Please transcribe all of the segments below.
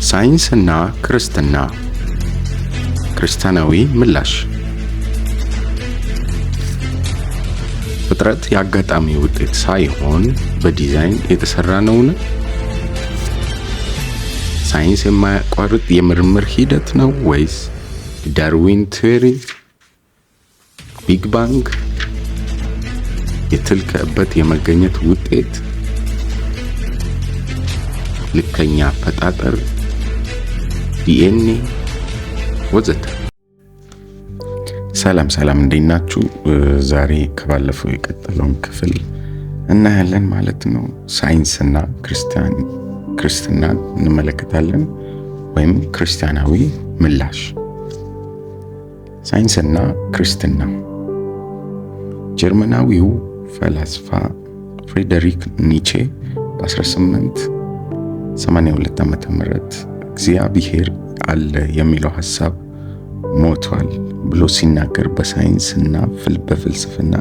ሳይንስና ክርስትና ክርስቲያናዊ ምላሽ። ፍጥረት የአጋጣሚ ውጤት ሳይሆን በዲዛይን የተሰራ ነውን? ሳይንስ የማያቋርጥ የምርምር ሂደት ነው ወይስ ዳርዊን ቲዮሪ፣ ቢግ ባንግ፣ የትል ከእበት የመገኘት ውጤት፣ ልከኛ አፈጣጠር፣ ዲኤንኤ ወዘተ? ሰላም እንዴት ናችሁ? ዛሬ ከባለፈው የቀጠለውን ክፍል እናያለን ማለት ነው። ሳይንስና ክርስትና እንመለከታለን ወይም ክርስቲያናዊ ምላሽ። ሳይንስና ክርስትና። ጀርመናዊው ፈላስፋ ፍሬደሪክ ኒቼ በ1882 ዓመተ ምህረት እግዚአብሔር አለ የሚለው ሐሳብ ሞቷል ብሎ ሲናገር በሳይንስና በፍልስፍና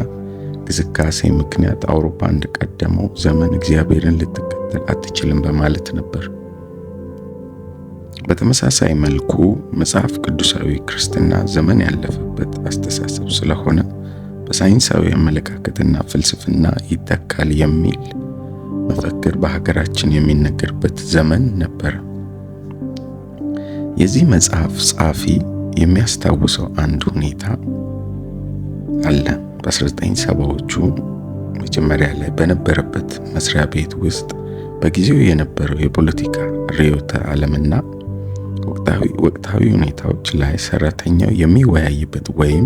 ግስጋሴ ምክንያት አውሮፓ እንደቀደመው ዘመን እግዚአብሔርን ልትከተል አትችልም በማለት ነበር። በተመሳሳይ መልኩ መጽሐፍ ቅዱሳዊ ክርስትና ዘመን ያለፈበት አስተሳሰብ ስለሆነ በሳይንሳዊ አመለካከትና ፍልስፍና ይተካል የሚል መፈክር በሀገራችን የሚነገርበት ዘመን ነበር። የዚህ መጽሐፍ ጸሐፊ የሚያስታውሰው አንድ ሁኔታ አለ። በ1970ዎቹ መጀመሪያ ላይ በነበረበት መስሪያ ቤት ውስጥ በጊዜው የነበረው የፖለቲካ ርዕዮተ ዓለምና ወቅታዊ ሁኔታዎች ላይ ሰራተኛው የሚወያይበት ወይም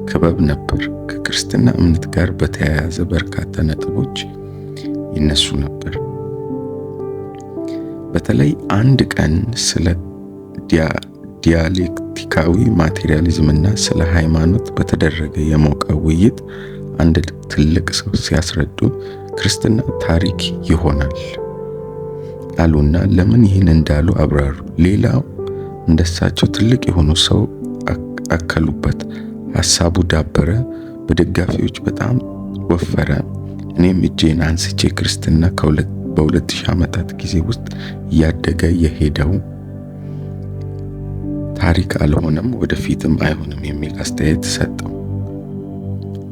ክበብ ነበር። ከክርስትና እምነት ጋር በተያያዘ በርካታ ነጥቦች ይነሱ ነበር። በተለይ አንድ ቀን ስለ ዲያሌክቲካዊ ማቴሪያሊዝምና ስለ ሃይማኖት በተደረገ የሞቀ ውይይት አንድ ትልቅ ሰው ሲያስረዱ ክርስትና ታሪክ ይሆናል አሉና ለምን ይህን እንዳሉ አብራሩ። ሌላው እንደሳቸው ትልቅ የሆኑ ሰው አከሉበት። ሐሳቡ ዳበረ፣ በደጋፊዎች በጣም ወፈረ። እኔም እጄን አንስቼ ክርስትና በ2000 ዓመታት ጊዜ ውስጥ እያደገ የሄደው ታሪክ አልሆነም፣ ወደፊትም አይሆንም የሚል አስተያየት ሰጠው።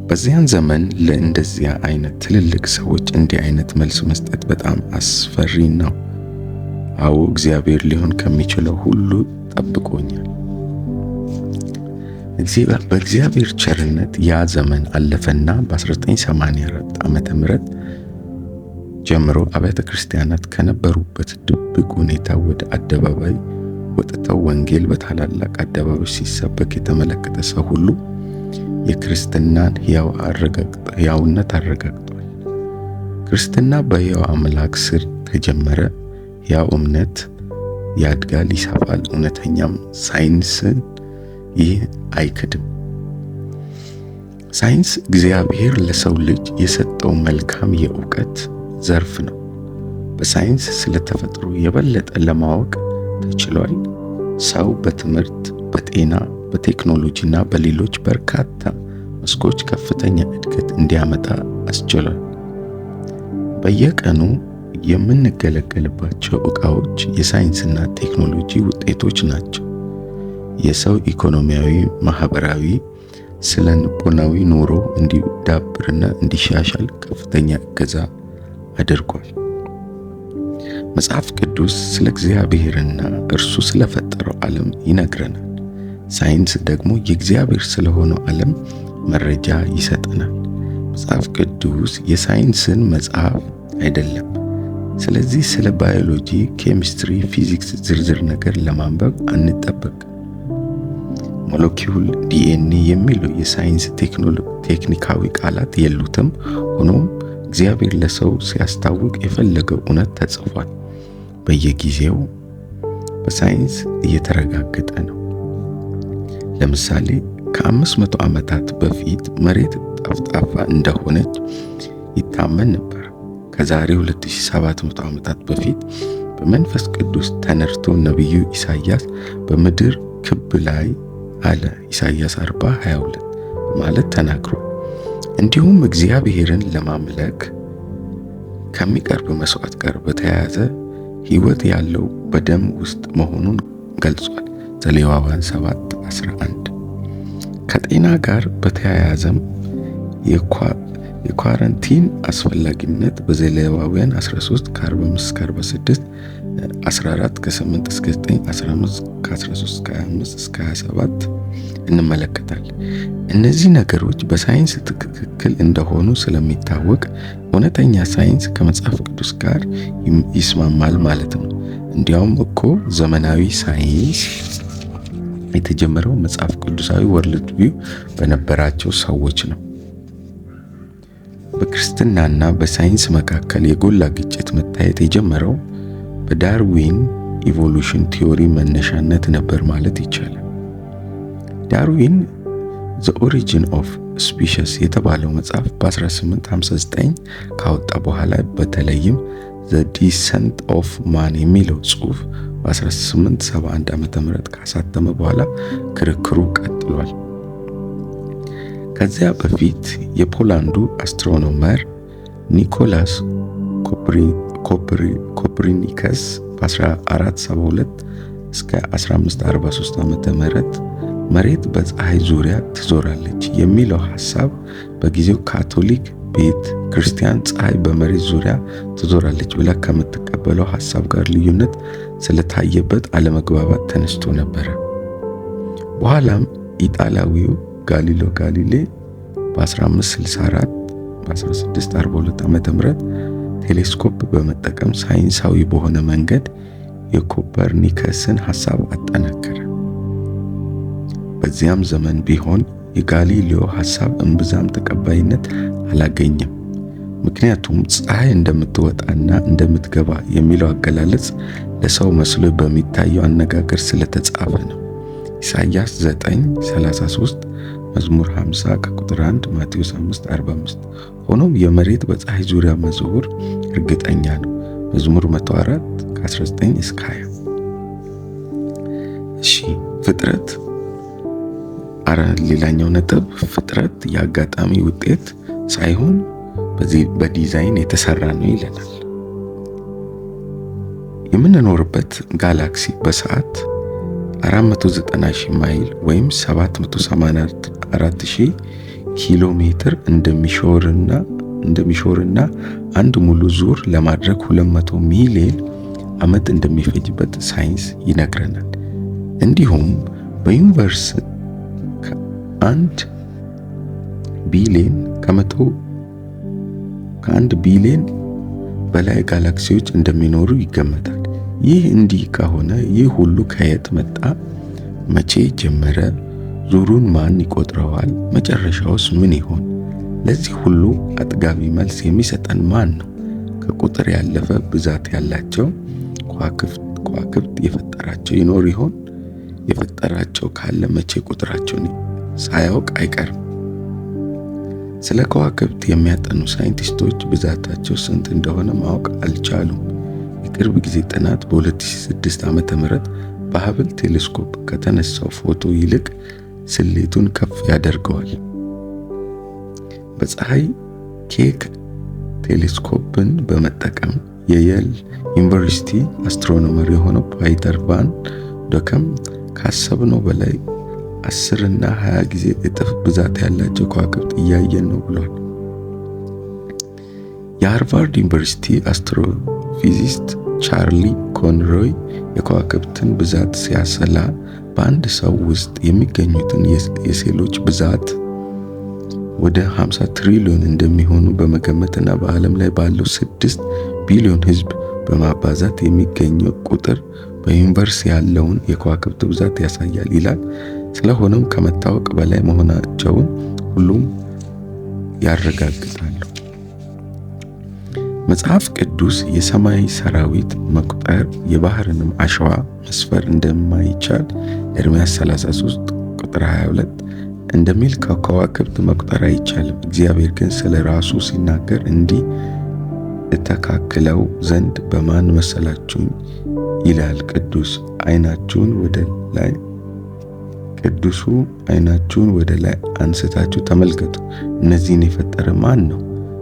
በዚያን ዘመን ለእንደዚያ አይነት ትልልቅ ሰዎች እንዲህ አይነት መልስ መስጠት በጣም አስፈሪ ነው። አዎ እግዚአብሔር ሊሆን ከሚችለው ሁሉ ጠብቆኛል። በእግዚአብሔር ቸርነት ያ ዘመን አለፈና በ1984 ዓመተ ምህረት ጀምሮ አብያተ ክርስቲያናት ከነበሩበት ድብቅ ሁኔታ ወደ አደባባይ ወጥተው ወንጌል በታላላቅ አደባባዮች ሲሰበክ የተመለከተ ሰው ሁሉ የክርስትናን ሕያውነት አረጋግጧል። ክርስትና በሕያው አምላክ ስር ተጀመረ። ሕያው እምነት ያድጋል፣ ይሰፋል። እውነተኛም ሳይንስን ይህ አይክድም። ሳይንስ እግዚአብሔር ለሰው ልጅ የሰጠው መልካም የእውቀት ዘርፍ ነው። በሳይንስ ስለተፈጥሮ የበለጠ ለማወቅ ተችሏል። ሰው በትምህርት፣ በጤና፣ በቴክኖሎጂና በሌሎች በርካታ መስኮች ከፍተኛ እድገት እንዲያመጣ አስችሏል። በየቀኑ የምንገለገልባቸው ዕቃዎች የሳይንስና ቴክኖሎጂ ውጤቶች ናቸው። የሰው ኢኮኖሚያዊ፣ ማህበራዊ፣ ስነ ልቦናዊ ኑሮ እንዲዳብርና እንዲሻሻል ከፍተኛ እገዛ አድርጓል። መጽሐፍ ቅዱስ ስለ እግዚአብሔርና እርሱ ስለፈጠረው ዓለም ይነግረናል። ሳይንስ ደግሞ የእግዚአብሔር ስለሆነው ዓለም መረጃ ይሰጠናል። መጽሐፍ ቅዱስ የሳይንስን መጽሐፍ አይደለም። ስለዚህ ስለ ባዮሎጂ፣ ኬሚስትሪ፣ ፊዚክስ ዝርዝር ነገር ለማንበብ አንጠበቅ። ሞለኪውል፣ ዲኤንኤ የሚለው የሳይንስ ቴክኒካዊ ቃላት የሉትም። ሆኖም እግዚአብሔር ለሰው ሲያስታውቅ የፈለገው እውነት ተጽፏል። በየጊዜው በሳይንስ እየተረጋገጠ ነው። ለምሳሌ ከ500 ዓመታት በፊት መሬት ጠፍጣፋ እንደሆነች ይታመን ነበር። ከዛሬ 2700 ዓመታት በፊት በመንፈስ ቅዱስ ተነድቶ ነቢዩ ኢሳይያስ በምድር ክብ ላይ አለ ኢሳይያስ 40:22 ማለት ተናግሯል። እንዲሁም እግዚአብሔርን ለማምለክ ከሚቀርብ መስዋዕት ጋር በተያያዘ ሕይወት ያለው በደም ውስጥ መሆኑን ገልጿል። ዘሌዋውያን 7:11። ከጤና ጋር በተያያዘም የኳረንቲን አስፈላጊነት በዘሌዋውያን 13:45-46፣ 14:8-9፣ 15:13-25-27 እንመለከታለን። እነዚህ ነገሮች በሳይንስ ትክክል እንደሆኑ ስለሚታወቅ እውነተኛ ሳይንስ ከመጽሐፍ ቅዱስ ጋር ይስማማል ማለት ነው። እንዲያውም እኮ ዘመናዊ ሳይንስ የተጀመረው መጽሐፍ ቅዱሳዊ ወርልድ ቪው በነበራቸው ሰዎች ነው። በክርስትናና በሳይንስ መካከል የጎላ ግጭት መታየት የጀመረው በዳርዊን ኢቮሉሽን ቲዮሪ መነሻነት ነበር ማለት ይቻላል። ዳርዊን ዘ ኦሪጂን ኦፍ ስፒሺስ የተባለው መጽሐፍ በ1859 ካወጣ በኋላ በተለይም ዘ ዲሰንት ኦፍ ማን የሚለው ጽሑፍ በ1871 ዓ.ም ካሳተመ በኋላ ክርክሩ ቀጥሏል። ከዚያ በፊት የፖላንዱ አስትሮኖመር ኒኮላስ ኮፐርኒከስ በ1472 እስከ 1543 ዓ.ም መሬት በፀሐይ ዙሪያ ትዞራለች የሚለው ሐሳብ በጊዜው ካቶሊክ ቤተ ክርስቲያን ፀሐይ በመሬት ዙሪያ ትዞራለች ብላ ከምትቀበለው ሐሳብ ጋር ልዩነት ስለታየበት አለመግባባት ተነስቶ ነበር። በኋላም ኢጣሊያዊው ጋሊሎ ጋሊሌ በ1564-1642 ዓ.ም ቴሌስኮፕ በመጠቀም ሳይንሳዊ በሆነ መንገድ የኮፐርኒከስን ሐሳብ አጠናከረ። በዚያም ዘመን ቢሆን የጋሊሌዮ ሐሳብ እምብዛም ተቀባይነት አላገኘም። ምክንያቱም ፀሐይ እንደምትወጣና እንደምትገባ የሚለው አገላለጽ ለሰው መስሎ በሚታየው አነጋገር ስለተጻፈ ነው። ኢሳይያስ 9:33፣ መዝሙር 50 ከቁጥር 1፣ ማቴዎስ 5:45። ሆኖም የመሬት በፀሐይ ዙሪያ መዞር እርግጠኛ ነው። መዝሙር 104 ከ19 እስከ 20። እሺ ፍጥረት ሌላኛው ነጥብ ፍጥረት የአጋጣሚ ውጤት ሳይሆን በዲዛይን የተሰራ ነው ይለናል። የምንኖርበት ጋላክሲ በሰዓት 490,000 ማይል ወይም 784,000 ኪሎ ሜትር እንደሚሾርና አንድ ሙሉ ዙር ለማድረግ 200 ሚሊዮን ዓመት እንደሚፈጅበት ሳይንስ ይነግረናል። እንዲሁም በዩኒቨርስ ከአንድ ቢሊዮን በላይ ጋላክሲዎች እንደሚኖሩ ይገመታል። ይህ እንዲህ ከሆነ ይህ ሁሉ ከየት መጣ? መቼ ጀመረ? ዙሩን ማን ይቆጥረዋል? መጨረሻውስ ምን ይሆን? ለዚህ ሁሉ አጥጋቢ መልስ የሚሰጠን ማን ነው? ከቁጥር ያለፈ ብዛት ያላቸው ከዋክብት የፈጠራቸው ይኖር ይሆን? የፈጠራቸው ካለ መቼ ቁጥራቸውን ሳያውቅ አይቀርም። ስለ ከዋክብት የሚያጠኑ ሳይንቲስቶች ብዛታቸው ስንት እንደሆነ ማወቅ አልቻሉም። የቅርብ ጊዜ ጥናት በ2006 ዓ.ም በሀብል ቴሌስኮፕ ከተነሳው ፎቶ ይልቅ ስሌቱን ከፍ ያደርገዋል። በፀሐይ ኬክ ቴሌስኮፕን በመጠቀም የየል ዩኒቨርሲቲ አስትሮኖመር የሆነው ፒተር ቫን ዶከም ካሰብነው በላይ 10 እና 20 ጊዜ እጥፍ ብዛት ያላቸው ከዋክብት እያየን ነው ብሏል። የሃርቫርድ ዩኒቨርሲቲ አስትሮፊዚስት ቻርሊ ኮንሮይ የከዋክብትን ብዛት ሲያሰላ በአንድ ሰው ውስጥ የሚገኙትን የሴሎች ብዛት ወደ 50 ትሪሊዮን እንደሚሆኑ በመገመትና በዓለም ላይ ባለው 6 ቢሊዮን ሕዝብ በማባዛት የሚገኘው ቁጥር በዩኒቨርስ ያለውን የከዋክብት ብዛት ያሳያል ይላል። ስለሆነም ከመታወቅ በላይ መሆናቸውን ሁሉም ያረጋግጣሉ። መጽሐፍ ቅዱስ የሰማይ ሰራዊት መቁጠር የባህርንም አሸዋ መስፈር እንደማይቻል ኤርምያስ 33 ቁጥር 22 እንደሚል ከከዋክብት መቁጠር አይቻልም። እግዚአብሔር ግን ስለ ራሱ ሲናገር እንዲህ እተካክለው ዘንድ በማን መሰላችሁኝ ይላል። ቅዱሱ ዓይናችሁን ወደ ላይ አንስታችሁ ተመልከቱ። እነዚህን የፈጠረ ማን ነው?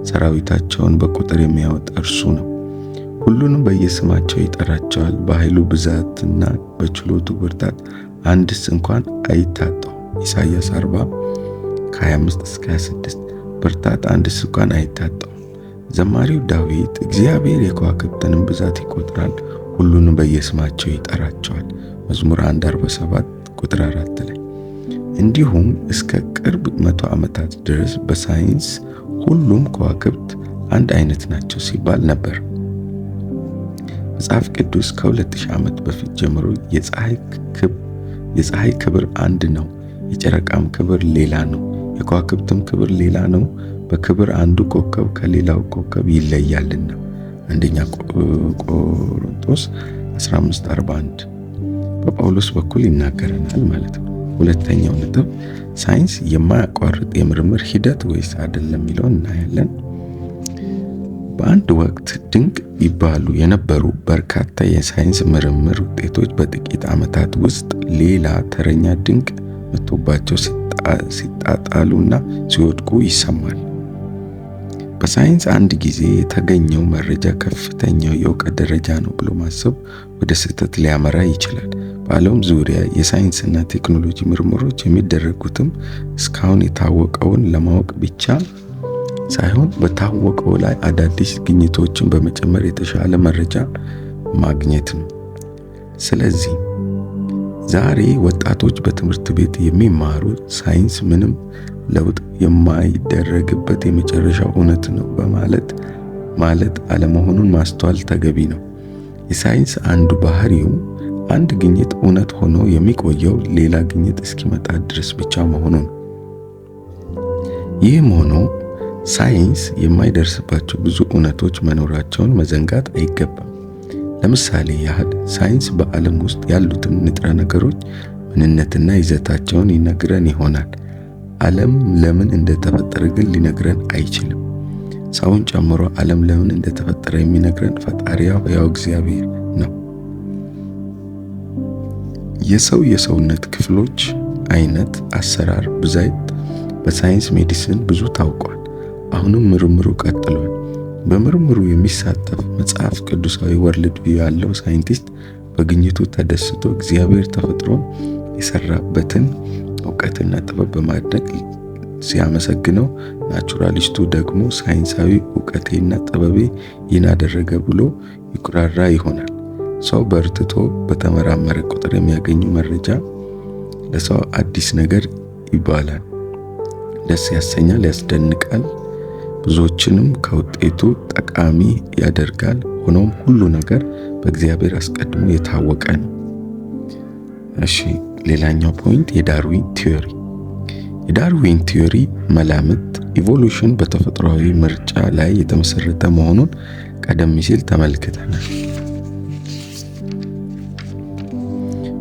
ሰራዊታቸውን በቁጥር የሚያወጣ እርሱ ነው። ሁሉንም በየስማቸው ይጠራቸዋል። በኃይሉ ብዛትና በችሎቱ ብርታት አንድስ እንኳን አይታጣው። ኢሳይያስ 40 ከ25 እስከ 26 ብርታት አንድስ እንኳን አይታጣው። ዘማሪው ዳዊት እግዚአብሔር የከዋክብትንም ብዛት ይቆጥራል፣ ሁሉንም በየስማቸው ይጠራቸዋል። መዝሙር 147 ቁጥር 4 ላይ። እንዲሁም እስከ ቅርብ 100 ዓመታት ድረስ በሳይንስ ሁሉም ከዋክብት አንድ አይነት ናቸው ሲባል ነበር። መጽሐፍ ቅዱስ ከ2000 ዓመት በፊት ጀምሮ የፀሐይ ክብር አንድ ነው፣ የጨረቃም ክብር ሌላ ነው፣ የከዋክብትም ክብር ሌላ ነው፣ በክብር አንዱ ኮከብ ከሌላው ኮከብ ይለያልና። አንደኛ ቆሮንቶስ 15:41 በጳውሎስ በኩል ይናገረናል ማለት ነው። ሁለተኛው ነጥብ ሳይንስ የማያቋርጥ የምርምር ሂደት ወይስ አይደለም የሚለውን እናያለን። በአንድ ወቅት ድንቅ ይባሉ የነበሩ በርካታ የሳይንስ ምርምር ውጤቶች በጥቂት ዓመታት ውስጥ ሌላ ተረኛ ድንቅ መጥቶባቸው ሲጣጣሉና ሲወድቁ ይሰማል። በሳይንስ አንድ ጊዜ የተገኘው መረጃ ከፍተኛው የእውቀት ደረጃ ነው ብሎ ማሰብ ወደ ስህተት ሊያመራ ይችላል። በዓለም ዙሪያ የሳይንስና ቴክኖሎጂ ምርምሮች የሚደረጉትም እስካሁን የታወቀውን ለማወቅ ብቻ ሳይሆን በታወቀው ላይ አዳዲስ ግኝቶችን በመጨመር የተሻለ መረጃ ማግኘት ነው። ስለዚህ ዛሬ ወጣቶች በትምህርት ቤት የሚማሩት ሳይንስ ምንም ለውጥ የማይደረግበት የመጨረሻው እውነት ነው ማለት አለመሆኑን ማስተዋል ተገቢ ነው። የሳይንስ አንዱ ባህሪው አንድ ግኝት እውነት ሆኖ የሚቆየው ሌላ ግኝት እስኪመጣ ድረስ ብቻ መሆኑ ነው። ይህም ሆኖ ሳይንስ የማይደርስባቸው ብዙ እውነቶች መኖራቸውን መዘንጋት አይገባም። ለምሳሌ ያህል ሳይንስ በዓለም ውስጥ ያሉትን ንጥረ ነገሮች ምንነትና ይዘታቸውን ይነግረን ይሆናል። ዓለም ለምን እንደተፈጠረ ግን ሊነግረን አይችልም። ሰውን ጨምሮ ዓለም ለምን እንደተፈጠረ የሚነግረን ፈጣሪው ሕያው እግዚአብሔር ነው። የሰው የሰውነት ክፍሎች አይነት፣ አሰራር፣ ብዛት በሳይንስ ሜዲሲን ብዙ ታውቋል። አሁንም ምርምሩ ቀጥሏል። በምርምሩ የሚሳተፍ መጽሐፍ ቅዱሳዊ ወርልድ ቪው ያለው ሳይንቲስት በግኝቱ ተደስቶ እግዚአብሔር ተፈጥሮን የሰራበትን እውቀትና ጥበብ በማድነቅ ሲያመሰግነው፣ ናቹራሊስቱ ደግሞ ሳይንሳዊ እውቀቴና ጥበቤ ይህን አደረገ ብሎ ይኩራራ ይሆናል። ሰው በርትቶ በተመራመረ ቁጥር የሚያገኘው መረጃ ለሰው አዲስ ነገር ይባላል። ደስ ያሰኛል፣ ያስደንቃል፣ ብዙዎችንም ከውጤቱ ጠቃሚ ያደርጋል። ሆኖም ሁሉ ነገር በእግዚአብሔር አስቀድሞ የታወቀ ነው። እሺ፣ ሌላኛው ፖይንት የዳርዊን ቲዮሪ። የዳርዊን ቲዮሪ መላምት ኢቮሉሽን በተፈጥሯዊ ምርጫ ላይ የተመሰረተ መሆኑን ቀደም ሲል ተመልክተናል።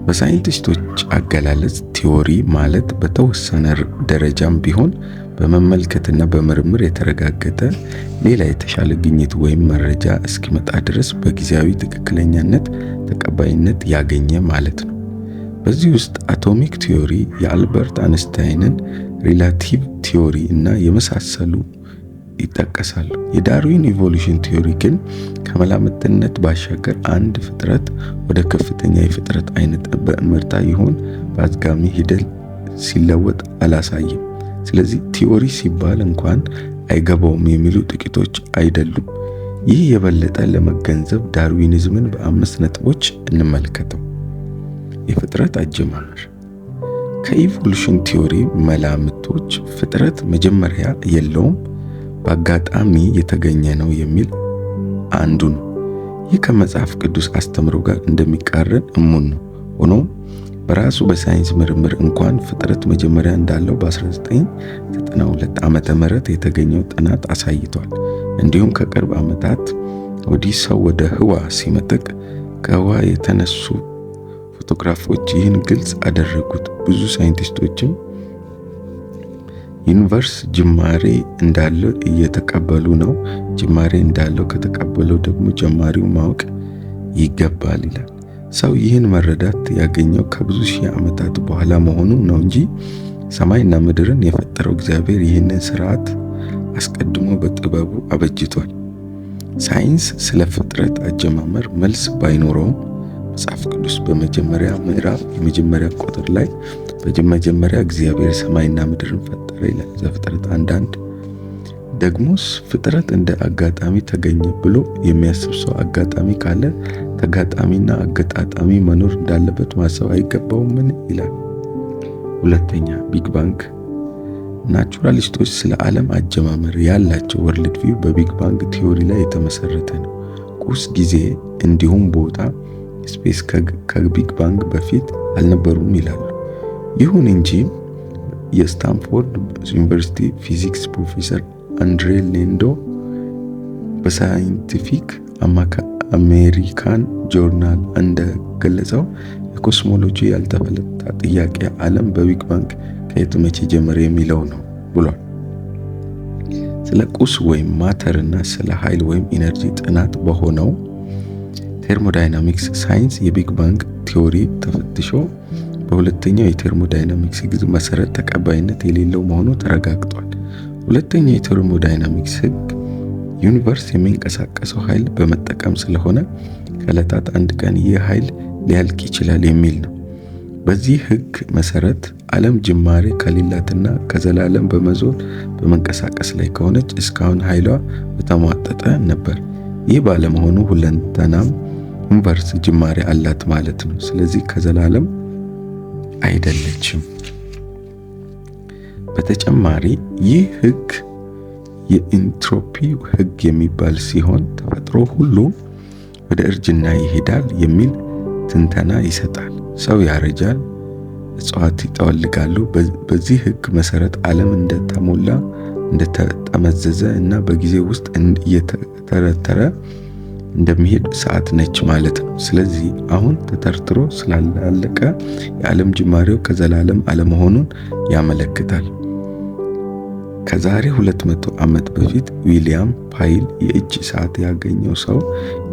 በሳይንቲስቶች አገላለጽ ቲዮሪ ማለት በተወሰነ ደረጃም ቢሆን በመመልከትና በምርምር የተረጋገጠ ሌላ የተሻለ ግኝት ወይም መረጃ እስኪመጣ ድረስ በጊዜያዊ ትክክለኛነት ተቀባይነት ያገኘ ማለት ነው። በዚህ ውስጥ አቶሚክ ቲዮሪ፣ የአልበርት አንስታይንን ሪላቲቭ ቲዮሪ እና የመሳሰሉ ይጠቀሳሉ። የዳርዊን ኢቮሉሽን ቲዮሪ ግን ከመላምትነት ባሻገር አንድ ፍጥረት ወደ ከፍተኛ የፍጥረት አይነት በእምርታ ይሆን በአዝጋሚ ሂደት ሲለወጥ አላሳየም። ስለዚህ ቲዮሪ ሲባል እንኳን አይገባውም የሚሉ ጥቂቶች አይደሉም። ይህ የበለጠ ለመገንዘብ ዳርዊኒዝምን በ5 ነጥቦች እንመልከተው። የፍጥረት አጀማመር። ከኢቮሉሽን ቲዮሪ መላምቶች ፍጥረት መጀመሪያ የለውም፣ በአጋጣሚ የተገኘ ነው የሚል አንዱ ነው። ይህ ከመጽሐፍ ቅዱስ አስተምሮ ጋር እንደሚቃረን እሙን ነው። ሆኖም በራሱ በሳይንስ ምርምር እንኳን ፍጥረት መጀመሪያ እንዳለው በ1992 ዓመተ ምህረት የተገኘው ጥናት አሳይቷል። እንዲሁም ከቅርብ ዓመታት ወዲህ ሰው ወደ ህዋ ሲመጥቅ ከህዋ የተነሱ ፎቶግራፎች ይህን ግልጽ አደረጉት። ብዙ ሳይንቲስቶችም ዩኒቨርስ ጅማሬ እንዳለው እየተቀበሉ ነው። ጅማሬ እንዳለው ከተቀበለው ደግሞ ጀማሪው ማወቅ ይገባል ይላል። ሰው ይህን መረዳት ያገኘው ከብዙ ሺህ ዓመታት በኋላ መሆኑ ነው እንጂ ሰማይና ምድርን የፈጠረው እግዚአብሔር ይህንን ስርዓት አስቀድሞ በጥበቡ አበጅቷል። ሳይንስ ስለ ፍጥረት አጀማመር መልስ ባይኖረውም መጽሐፍ ቅዱስ በመጀመሪያ ምዕራፍ የመጀመሪያ ቁጥር ላይ በመጀመሪያ እግዚአብሔር ሰማይና ምድርን ፈጠረ ይላል ዘፍጥረት 1:1። ደግሞስ ፍጥረት እንደ አጋጣሚ ተገኘ ብሎ የሚያስብ ሰው አጋጣሚ ካለ ተጋጣሚና አገጣጣሚ መኖር እንዳለበት ማሰብ አይገባውምን ይላል። ሁለተኛ ቢግ ባንግ። ናቹራሊስቶች ስለ ዓለም አጀማመር ያላቸው ወርልድ ቪው በቢግ ባንግ ቲዮሪ ላይ የተመሰረተ ነው። ቁስ፣ ጊዜ እንዲሁም ቦታ ስፔስ ከቢግ ባንግ በፊት አልነበሩም ይላሉ። ይሁን እንጂ የስታንፎርድ ዩኒቨርሲቲ ፊዚክስ ፕሮፌሰር አንድሬ ሌንዶ በሳይንቲፊክ አሜሪካን ጆርናል እንደገለጸው የኮስሞሎጂ ያልተፈታ ጥያቄ ዓለም በቢግ ባንግ ከየት መቼ ጀመረ የሚለው ነው ብሏል። ስለ ቁስ ወይም ማተርና ስለ ኃይል ወይም ኢነርጂ ጥናት በሆነው ቴርሞዳይናሚክስ ሳይንስ የቢግ ባንግ ቲዮሪ ተፈትሾ በሁለተኛው የቴርሞዳይናሚክስ ሕግ መሰረት ተቀባይነት የሌለው መሆኑ ተረጋግጧል። ሁለተኛው የቴርሞዳይናሚክስ ሕግ ዩኒቨርስ የሚንቀሳቀሰው ኃይል በመጠቀም ስለሆነ ከዕለታት አንድ ቀን ይህ ኃይል ሊያልቅ ይችላል የሚል ነው። በዚህ ሕግ መሰረት ዓለም ጅማሬ ከሌላትና ከዘላለም በመዞር በመንቀሳቀስ ላይ ከሆነች እስካሁን ኃይሏ በተሟጠጠ ነበር። ይህ ባለመሆኑ ሁለንተናም ዩኒቨርስ ጅማሬ አላት ማለት ነው። ስለዚህ ከዘላለም አይደለችም። በተጨማሪ ይህ ሕግ የኢንትሮፒ ሕግ የሚባል ሲሆን ተፈጥሮ ሁሉ ወደ እርጅና ይሄዳል የሚል ትንተና ይሰጣል። ሰው ያረጃል፣ እጽዋት ይጠወልጋሉ። በዚህ ሕግ መሰረት ዓለም እንደተሞላ እንደተጠመዘዘ እና በጊዜ ውስጥ እየተተረተረ እንደሚሄድ ሰዓት ነች ማለት ነው። ስለዚህ አሁን ተተርትሮ ስላለቀ የዓለም ጅማሬው ከዘላለም አለመሆኑን ያመለክታል። ከዛሬ 200 ዓመት በፊት ዊሊያም ፓይል የእጅ ሰዓት ያገኘው ሰው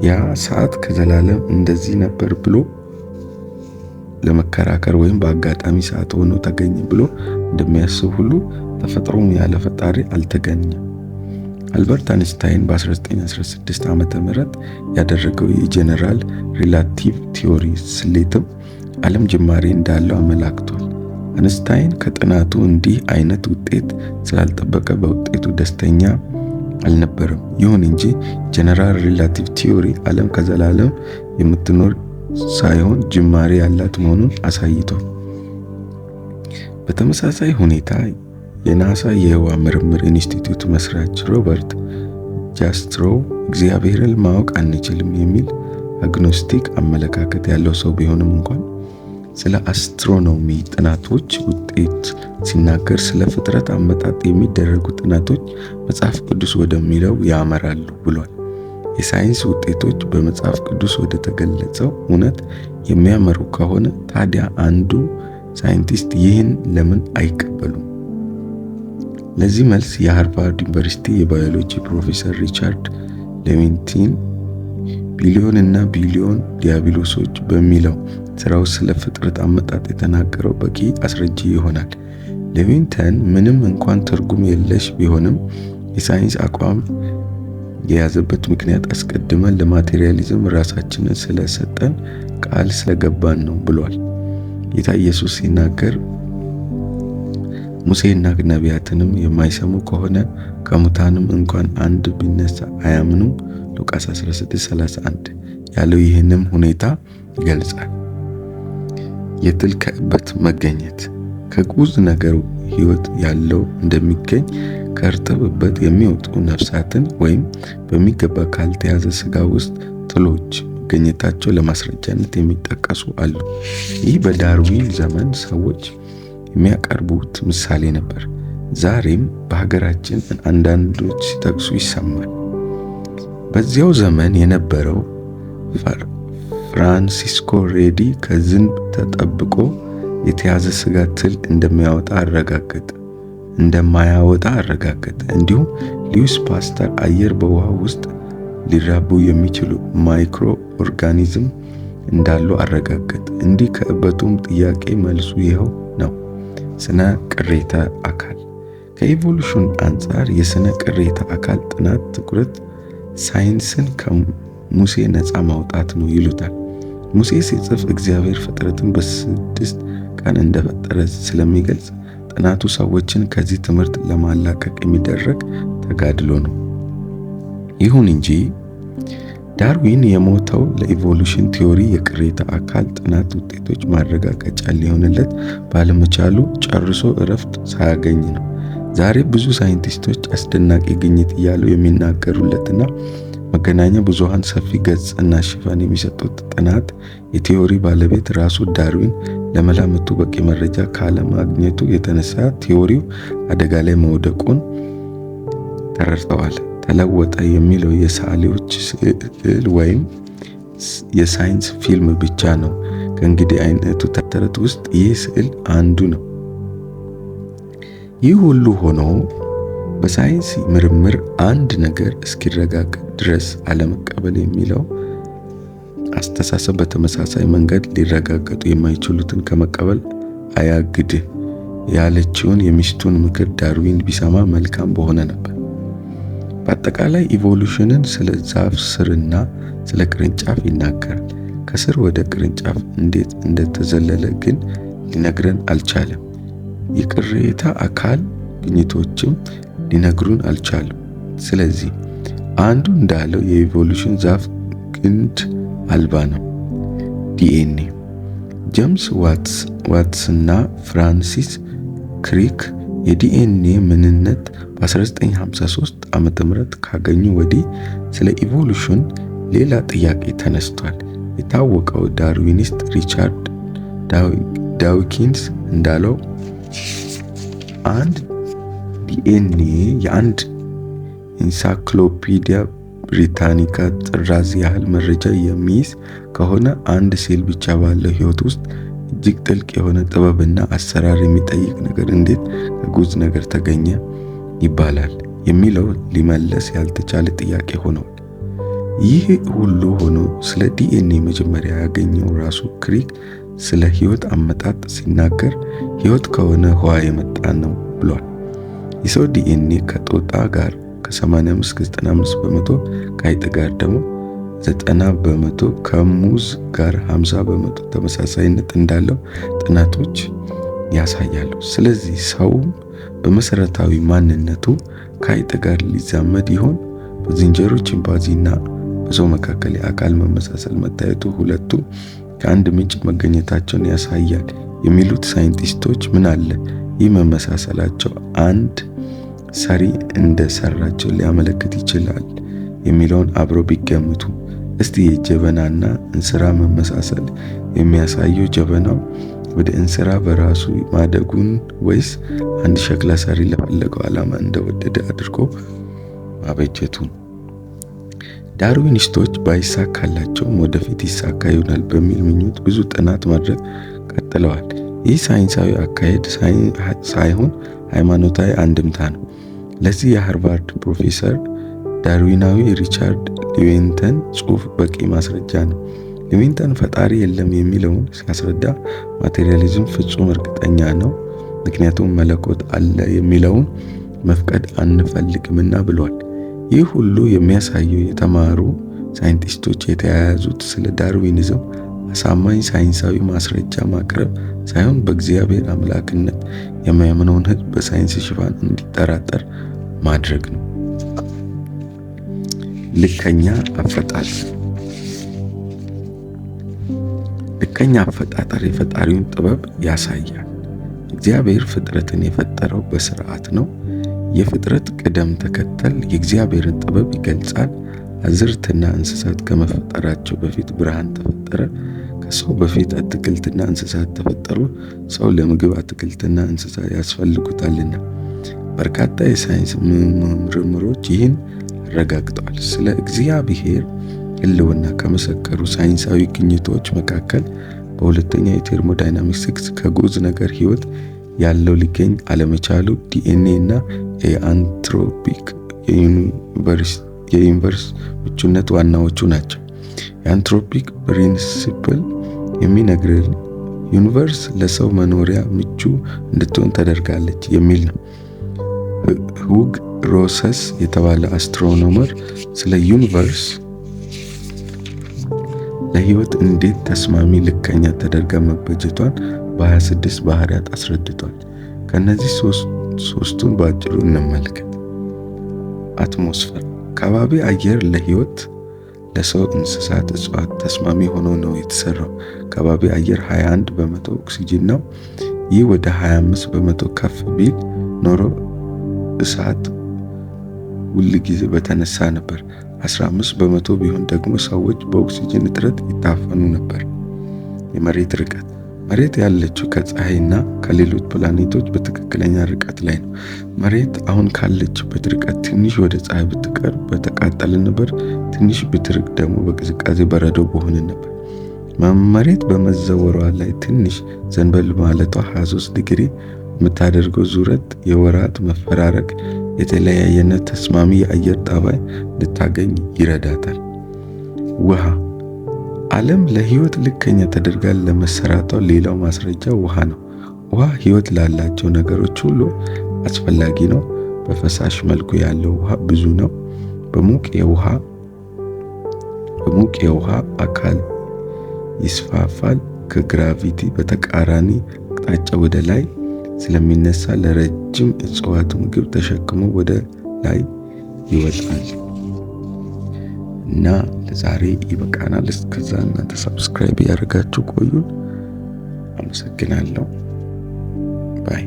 ያ ሰዓት ከዘላለም እንደዚህ ነበር ብሎ ለመከራከር ወይም በአጋጣሚ ሰዓት ሆኖ ተገኘ ብሎ እንደሚያስብ ሁሉ ተፈጥሮም ያለ ፈጣሪ አልተገኘም። አልበርት አንስታይን በ1916 ዓመተ ምህረት ያደረገው የጀነራል ሪላቲቭ ቲዮሪ ስሌትም ዓለም ጅማሬ እንዳለው አመላክቷል። አንስታይን ከጥናቱ እንዲህ አይነት ውጤት ስላልጠበቀ በውጤቱ ደስተኛ አልነበረም። ይሁን እንጂ ጀነራል ሪላቲቭ ቲዮሪ ዓለም ከዘላለም የምትኖር ሳይሆን ጅማሬ ያላት መሆኑን አሳይቷል። በተመሳሳይ ሁኔታ የናሳ የህዋ ምርምር ኢንስቲትዩት መስራች ሮበርት ጃስትሮው እግዚአብሔርን ማወቅ አንችልም የሚል አግኖስቲክ አመለካከት ያለው ሰው ቢሆንም እንኳን ስለ አስትሮኖሚ ጥናቶች ውጤት ሲናገር ስለ ፍጥረት አመጣጥ የሚደረጉ ጥናቶች መጽሐፍ ቅዱስ ወደሚለው ያመራሉ ብሏል። የሳይንስ ውጤቶች በመጽሐፍ ቅዱስ ወደ ተገለጸው እውነት የሚያመሩ ከሆነ ታዲያ አንዱ ሳይንቲስት ይህን ለምን አይቀበሉም? ለዚህ መልስ የሃርቫርድ ዩኒቨርሲቲ የባዮሎጂ ፕሮፌሰር ሪቻርድ ሌቪንቲን ቢሊዮን እና ቢሊዮን ዲያብሎሶች በሚለው ስራው ስለ ፍጥረት አመጣጥ የተናገረው በቂ አስረጂ ይሆናል። ሌቪንተን ምንም እንኳን ትርጉም የለሽ ቢሆንም የሳይንስ አቋም የያዘበት ምክንያት አስቀድመን ለማቴሪያሊዝም ራሳችንን ስለሰጠን ቃል ስለገባን ነው ብሏል። ጌታ ኢየሱስ ሲናገር ሙሴና ነቢያትንም የማይሰሙ ከሆነ ከሙታንም እንኳን አንድ ቢነሳ አያምኑም ሉቃስ 16:31 ያለው ይህንም ሁኔታ ይገልጻል። የትል ከእበት መገኘት ከጉዝ ነገር ሕይወት ያለው እንደሚገኝ ከእርጥብ እበት የሚወጡ ነፍሳትን ወይም በሚገባ ካልተያዘ ስጋ ውስጥ ትሎች መገኘታቸው ለማስረጃነት የሚጠቀሱ አሉ። ይህ በዳርዊን ዘመን ሰዎች የሚያቀርቡት ምሳሌ ነበር። ዛሬም በሀገራችን አንዳንዶች ሲጠቅሱ ይሰማል። በዚያው ዘመን የነበረው ፍራንሲስኮ ሬዲ ከዝንብ ተጠብቆ የተያዘ ስጋ ትል እንደማያወጣ አረጋገጠ። እንዲሁም ሉዊስ ፓስተር አየር በውሃ ውስጥ ሊራቡ የሚችሉ ማይክሮ ኦርጋኒዝም እንዳሉ አረጋገጠ። እንዲህ ከእበቱም ጥያቄ መልሱ ይኸው ነው፣ ስነ ቅሬታ አካል። ከኢቮሉሽን አንጻር የስነ ቅሬታ አካል ጥናት ትኩረት ሳይንስን ከሙሴ ነፃ ማውጣት ነው ይሉታል። ሙሴ ሲጽፍ እግዚአብሔር ፍጥረትን በ6 ቀን እንደፈጠረ ስለሚገልጽ ጥናቱ ሰዎችን ከዚህ ትምህርት ለማላቀቅ የሚደረግ ተጋድሎ ነው። ይሁን እንጂ ዳርዊን የሞተው ለኢቮሉሽን ቲዮሪ የቅሪተ አካል ጥናት ውጤቶች ማረጋገጫ ሊሆንለት ባለመቻሉ ጨርሶ እረፍት ሳያገኝ ነው። ዛሬ ብዙ ሳይንቲስቶች አስደናቂ ግኝት እያሉ የሚናገሩለትና መገናኛ ብዙሃን ሰፊ ገጽና ሽፋን የሚሰጡት ጥናት የቲዮሪ ባለቤት ራሱ ዳርዊን ለመላምቱ በቂ መረጃ ካለማግኘቱ የተነሳ ቲዮሪው አደጋ ላይ መውደቁን ተረድተዋል። ተለወጠ የሚለው የሰዓሊዎች ስዕል ወይም የሳይንስ ፊልም ብቻ ነው። ከእንግዲህ አይነቱ ተረት ውስጥ ይህ ስዕል አንዱ ነው። ይህ ሁሉ ሆኖ በሳይንስ ምርምር አንድ ነገር እስኪረጋገጥ ድረስ አለመቀበል የሚለው አስተሳሰብ በተመሳሳይ መንገድ ሊረጋገጡ የማይችሉትን ከመቀበል አያግድህ ያለችውን የሚስቱን ምክር ዳርዊን ቢሰማ መልካም በሆነ ነበር። በአጠቃላይ ኢቮሉሽንን ስለ ዛፍ ስርና ስለ ቅርንጫፍ ይናገራል። ከስር ወደ ቅርንጫፍ እንዴት እንደተዘለለ ግን ሊነግረን አልቻለም። የቅሪተ አካል ግኝቶችም ሊነግሩን አልቻሉም። ስለዚህ አንዱ እንዳለው የኢቮሉሽን ዛፍ ግንድ አልባ ነው። ዲኤንኤ ጄምስ ዋትስና ፍራንሲስ ክሪክ የዲኤንኤ ምንነት በ1953 ዓመተ ምህረት ካገኙ ወዲህ ስለ ኢቮሉሽን ሌላ ጥያቄ ተነስቷል። የታወቀው ዳርዊኒስት ሪቻርድ ዳውኪንስ እንዳለው አንድ ዲኤንኤ የአንድ ኢንሳይክሎፒዲያ ብሪታኒካ ጥራዝ ያህል መረጃ የሚይዝ ከሆነ አንድ ሴል ብቻ ባለው ህይወት ውስጥ እጅግ ጥልቅ የሆነ ጥበብና አሰራር የሚጠይቅ ነገር እንዴት ከጉዝ ነገር ተገኘ ይባላል የሚለው ሊመለስ ያልተቻለ ጥያቄ ሆኗል። ይህ ሁሉ ሆኖ ስለ ዲኤንኤ መጀመሪያ ያገኘው ራሱ ክሪክ ስለ ህይወት አመጣጥ ሲናገር ህይወት ከሆነ ህዋ የመጣ ነው ብሏል። የሰው ዲኤንኤ ከጦጣ ጋር ከ85 እስከ 95 በመቶ፣ ከአይጥ ጋር ደግሞ 90 በመቶ፣ ከሙዝ ጋር 50 በመቶ ተመሳሳይነት እንዳለው ጥናቶች ያሳያሉ። ስለዚህ ሰው በመሰረታዊ ማንነቱ ከአይጥ ጋር ሊዛመድ ይሆን? በዝንጀሮ ቺምፓንዚና በሰው መካከል የአካል መመሳሰል መታየቱ ሁለቱ ከአንድ ምንጭ መገኘታቸውን ያሳያል የሚሉት ሳይንቲስቶች ምን አለ ይህ መመሳሰላቸው አንድ ሰሪ እንደሰራቸው ሊያመለክት ይችላል የሚለውን አብረው ቢገምቱ። እስቲ የጀበናና እንስራ መመሳሰል የሚያሳየው ጀበናው ወደ እንስራ በራሱ ማደጉን ወይስ አንድ ሸክላ ሰሪ ለፈለገው ዓላማ እንደወደደ አድርጎ ማበጀቱን? ዳርዊኒስቶች ባይሳካላቸውም ወደፊት ይሳካ ይሆናል በሚል ምኞት ብዙ ጥናት ማድረግ ቀጥለዋል። ይህ ሳይንሳዊ አካሄድ ሳይሆን ሃይማኖታዊ አንድምታ ነው። ለዚህ የሃርቫርድ ፕሮፌሰር ዳርዊናዊ ሪቻርድ ሊዊንተን ጽሑፍ በቂ ማስረጃ ነው። ሊዊንተን ፈጣሪ የለም የሚለውን ሲያስረዳ ማቴሪያሊዝም ፍጹም እርግጠኛ ነው፣ ምክንያቱም መለኮት አለ የሚለውን መፍቀድ አንፈልግምና ብሏል። ይህ ሁሉ የሚያሳየው የተማሩ ሳይንቲስቶች የተያያዙት ስለ ዳርዊኒዝም አሳማኝ ሳይንሳዊ ማስረጃ ማቅረብ ሳይሆን በእግዚአብሔር አምላክነት የሚያምነውን ሕዝብ በሳይንስ ሽፋን እንዲጠራጠር ማድረግ ነው። ልከኛ አፈጣጠር የፈጣሪውን ጥበብ ያሳያል። እግዚአብሔር ፍጥረትን የፈጠረው በስርዓት ነው። የፍጥረት ቅደም ተከተል የእግዚአብሔርን ጥበብ ይገልጻል። አዝርዕትና እንስሳት ከመፈጠራቸው በፊት ብርሃን ተፈጠረ። ከሰው በፊት አትክልትና እንስሳት ተፈጠሩ። ሰው ለምግብ አትክልትና እንስሳት ያስፈልጉታልና። በርካታ የሳይንስ ምርምሮች ይህን አረጋግጠዋል። ስለ እግዚአብሔር ሕልውና ከመሰከሩ ሳይንሳዊ ግኝቶች መካከል በሁለተኛው የቴርሞዳይናሚክስ ከጉዝ ነገር ህይወት ያለው ሊገኝ አለመቻሉ ዲኤንኤ እና የአንትሮፒክ የዩኒቨርስ ምቹነት ዋናዎቹ ናቸው። የአንትሮፒክ ፕሪንሲፕል የሚነግረን ዩኒቨርስ ለሰው መኖሪያ ምቹ እንድትሆን ተደርጋለች የሚል ነው። ሮሰስ የተባለ አስትሮኖመር ስለ ዩኒቨርስ ለህይወት እንዴት ተስማሚ ልከኛ ተደርጋ መበጀቷን በ26 ባህሪያት አስረድቷል። ከነዚህ ሶስቱን በአጭሩ እንመልከት። አትሞስፌር ከባቢ አየር ለህይወት ለሰው፣ እንስሳት፣ እጽዋት ተስማሚ ሆኖ ነው የተሰራው። ከባቢ አየር 21 በመቶ ኦክሲጅን ነው። ይህ ወደ 25 በመቶ ከፍ ቢል ኖሮ እሳት ሁል ጊዜ በተነሳ ነበር። 15 በመቶ ቢሆን ደግሞ ሰዎች በኦክሲጅን እጥረት ይታፈኑ ነበር። የመሬት ርቀት መሬት ያለችው ከፀሐይና ከሌሎች ፕላኔቶች በትክክለኛ ርቀት ላይ ነው። መሬት አሁን ካለችበት ርቀት ትንሽ ወደ ፀሐይ ብትቀርብ በተቃጠልን ነበር። ትንሽ ብትርቅ ደግሞ በቅዝቃዜ በረዶ በሆንን ነበር። መሬት በመዘወሯ ላይ ትንሽ ዘንበል ማለቷ 23 ዲግሪ የምታደርገው ዙረት የወራት መፈራረቅ የተለያየና ተስማሚ የአየር ጠባይ እንድታገኝ ይረዳታል። ውሃ ዓለም ለህይወት ልከኛ ተደርጋ ለመሰራቷ ሌላው ማስረጃ ውሃ ነው። ውሃ ህይወት ላላቸው ነገሮች ሁሉ አስፈላጊ ነው። በፈሳሽ መልኩ ያለው ውሃ ብዙ ነው። በሙቅ የውሃ አካል ይስፋፋል። ከግራቪቲ በተቃራኒ አቅጣጫ ወደ ላይ ስለሚነሳ ለረጅም እጽዋት ምግብ ተሸክሞ ወደ ላይ ይወጣል። እና ለዛሬ ይበቃናል። እስከዛ እናንተ ሰብስክራይብ ያደርጋችሁ ቆዩን። አመሰግናለሁ። ባይ